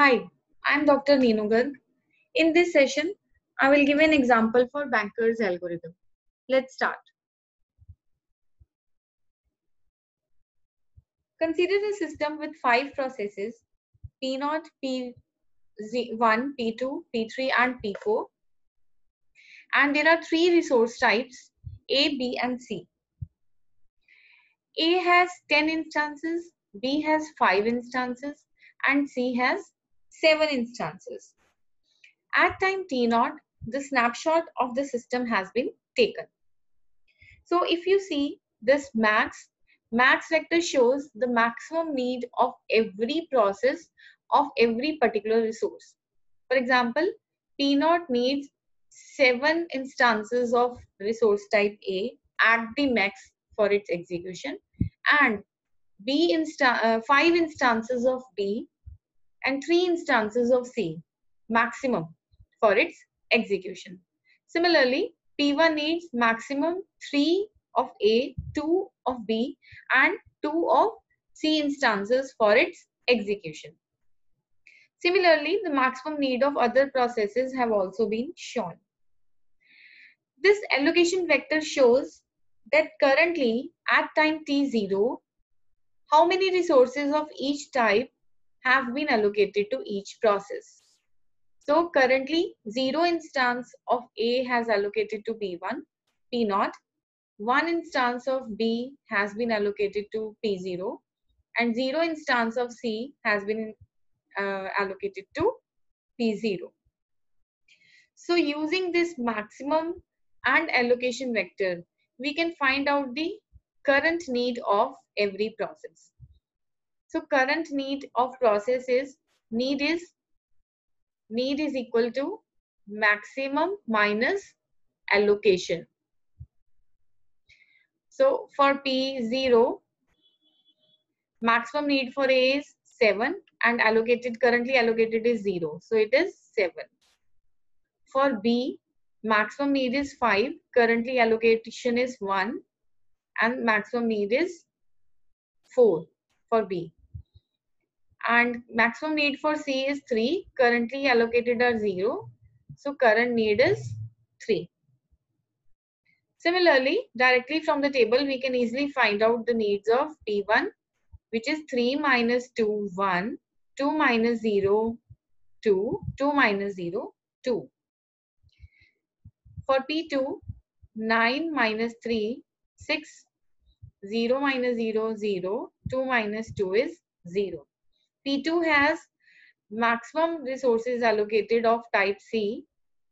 Hi, I'm Dr. Neenu Garg. In this session, I will give an example for Banker's algorithm. Let's start. Consider a system with 5 processes P0, P1, P2, P3 and P4, and there are 3 resource types A, B and C. A has 10 instances, B has 5 instances and C has 7 instances. At time T0, the snapshot of the system has been taken. So if you see this max vector shows the maximum need of every process of every particular resource. For example, P0 needs 7 instances of resource type A at the max for its execution, and 5 instances of B and 3 instances of C maximum for its execution. Similarly, P1 needs maximum 3 of A, 2 of B and 2 of C instances for its execution. Similarly, the maximum need of other processes have also been shown. This allocation vector shows that currently at time T0, how many resources of each type have been allocated to each process. So currently 0 instance of A has allocated to P1, P0, 1 instance of B has been allocated to P0 and 0 instance of C has been allocated to P0. So using this maximum and allocation vector, we can find out the current need of every process. So current need of process is need is equal to maximum minus allocation. So for P0, maximum need for A is 7 and currently allocated is 0. So it is 7. For B, maximum need is 5, currently allocation is 1 and maximum need is 4 for B. And maximum need for C is 3, currently allocated are 0. So current need is 3. Similarly, directly from the table, we can easily find out the needs of P1, which is 3 minus 2, 1, 2 minus 0, 2, 2 minus 0, 2. For P2, 9 minus 3, 6, 0 minus 0, 0, 2 minus 2 is 0. P2 has maximum resources allocated of type C,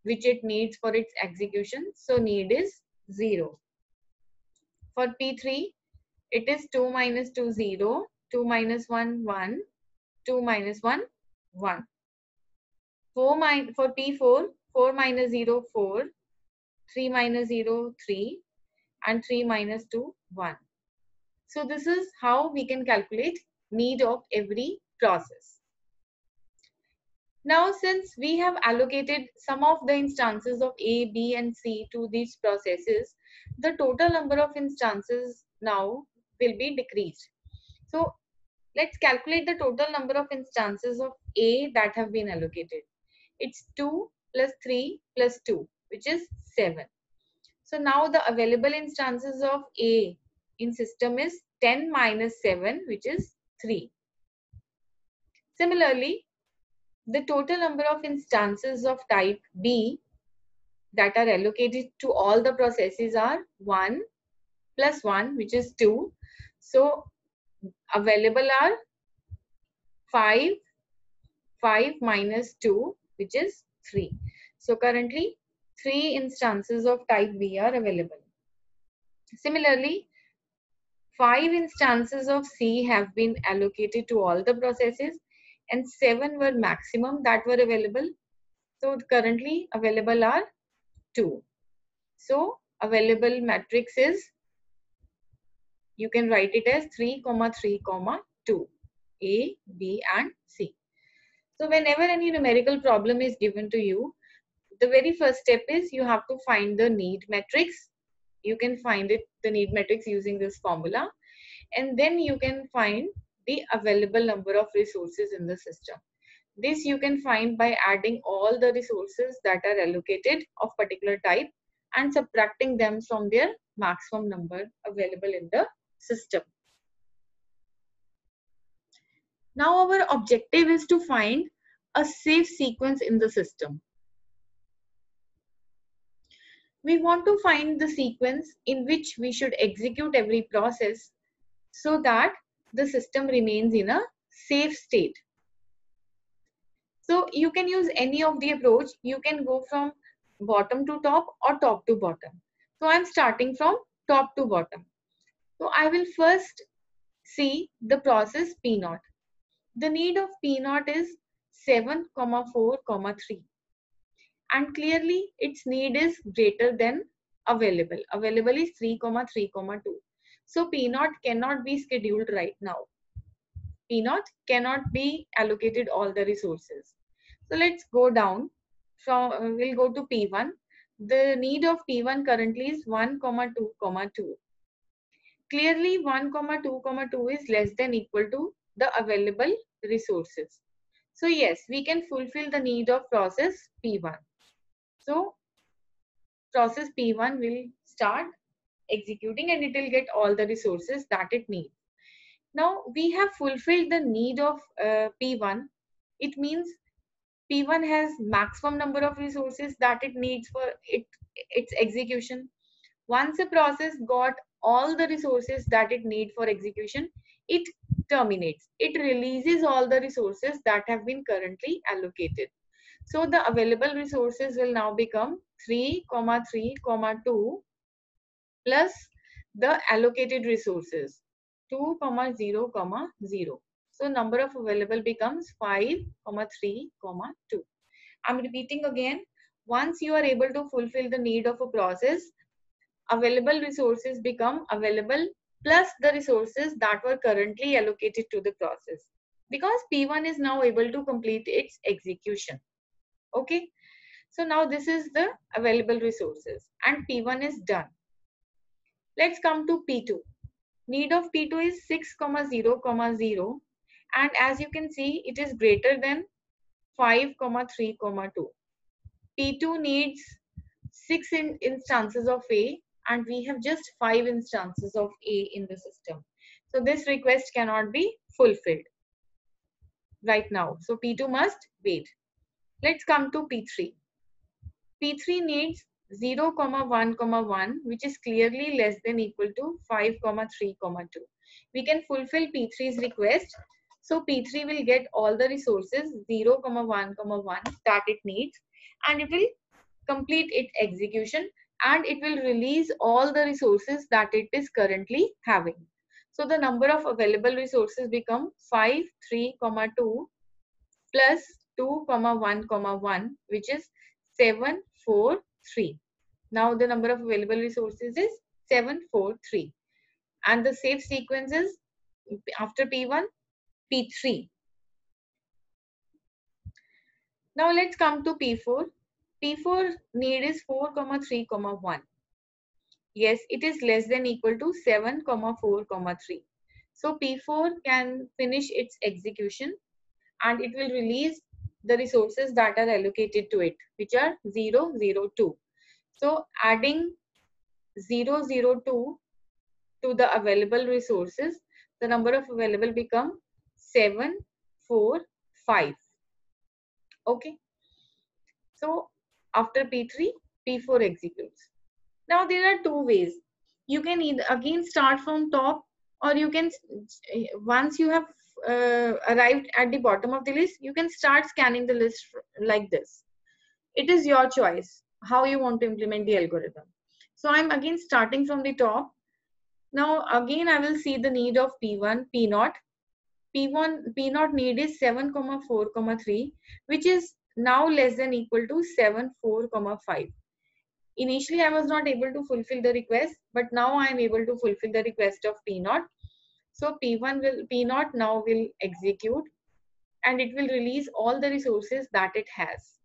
which it needs for its execution. So need is 0. For P3, it is 2 minus 2, 0, 2 minus 1, 1, 2 minus 1, 1. For P4, 4 minus 0, 4, 3 minus 0, 3, and 3 minus 2, 1. So this is how we can calculate need of every process. Now, since we have allocated some of the instances of A, B, and C to these processes, the total number of instances now will be decreased. So let's calculate the total number of instances of A that have been allocated. It's 2 plus 3 plus 2, which is 7. So now the available instances of A in system is 10 minus 7, which is 3. Similarly, the total number of instances of type B that are allocated to all the processes are 1 plus 1, which is 2. So available are 5, 5 minus 2, which is 3. So currently 3 instances of type B are available. Similarly, 5 instances of C have been allocated to all the processes and 7 were maximum that were available. So currently available are 2. So available matrix is, you can write it as 3, 3, 2, A, B and C. So whenever any numerical problem is given to you, the very first step is you have to find the need matrix. You can find the need matrix using this formula, and then you can find the available number of resources in the system. This you can find by adding all the resources that are allocated of particular type and subtracting them from their maximum number available in the system. Now our objective is to find a safe sequence in the system. We want to find the sequence in which we should execute every process so that the system remains in a safe state. So you can use any of the approach. You can go from bottom to top or top to bottom. So I'm starting from top to bottom. So I will first see the process P0. The need of P0 is 7, 4, 3. And clearly its need is greater than available. Available is 3, 3, 2. So P0 cannot be scheduled right now. P0 cannot be allocated all the resources. So let's go down. From we'll go to P1. The need of P1 currently is 1, 2, 2. Clearly 1, 2, 2 is less than equal to the available resources. So yes, we can fulfill the need of process P1. So process P1 will start executing and it will get all the resources that it needs. Now we have fulfilled the need of P1. It means P1 has maximum number of resources that it needs for its execution. Once a process got all the resources that it needs for execution, it terminates. It releases all the resources that have been currently allocated. So the available resources will now become 3, 3, 2 plus the allocated resources 2, 0, 0. So number of available becomes 5, 3, 2. I'm repeating again. Once you are able to fulfill the need of a process, available resources become available plus the resources that were currently allocated to the process, because P1 is now able to complete its execution. Okay. So now this is the available resources and P1 is done. Let's come to P2. Need of P2 is 6, 0, 0. And as you can see, it is greater than 5, 3, 2. P2 needs 6 instances of A and we have just 5 instances of A in the system. So this request cannot be fulfilled right now. So P2 must wait. Let's come to P3. P3 needs 0, 1, 1, which is clearly less than equal to 5, 3, 2. We can fulfill P3's request. So P3 will get all the resources 0, 1, 1 that it needs and it will complete its execution and it will release all the resources that it is currently having. So the number of available resources become 5, 3, 2 plus 2, 1, 1, which is 7, 4, 3. Now the number of available resources is 7, 4, 3. And the safe sequence is after P1, P3. Now let's come to P4. P4 need is 4, 3, 1. Yes, it is less than equal to 7, 4, 3. So P4 can finish its execution and it will release the resources that are allocated to it, which are 0, 0, 2. So adding 0, 0, 2 to the available resources, the number of available become 7, 4, 5. Okay. So after P3, P4 executes. Now there are two ways. You can either again start from top, or you can, once you have arrived at the bottom of the list, you can start scanning the list like this. It is your choice how you want to implement the algorithm. So I'm again starting from the top. Now again I will see the need of P1, P0. P0 need is 7, 4, 3, which is now less than equal to 7, 4, 5. Initially, I was not able to fulfill the request, but now I am able to fulfill the request of P0. So P0 now will execute and it will release all the resources that it has.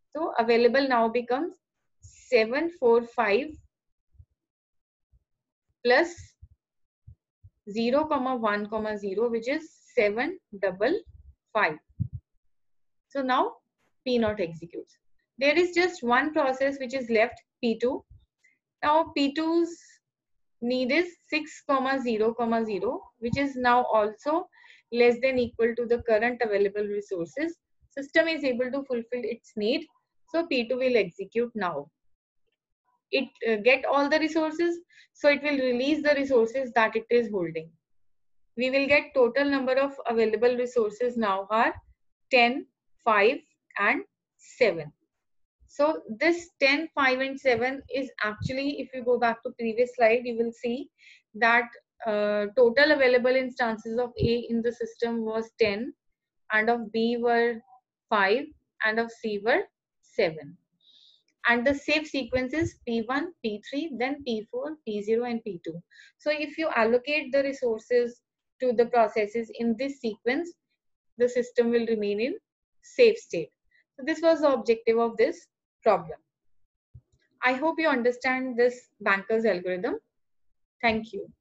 So available now becomes 7, 4, 5 plus 0, 1, 0, which is 7, 5. So now P0 executes. There is just one process which is left, P2. Now P2's need is 6,0,0, which is now also less than equal to the current available resources. System is able to fulfill its need. So P2 will execute now. It get all the resources, so it will release the resources that it is holding. We will get total number of available resources now are 10, 5 and 7. So this 10, 5 and 7 is actually, if you go back to previous slide, you will see that total available instances of A in the system was 10 and of B were 5 and of C were 7. And the safe sequence is P1, P3, then P4, P0 and P2. So if you allocate the resources to the processes in this sequence, the system will remain in safe state. So this was the objective of this problem. I hope you understand this Banker's algorithm. Thank you.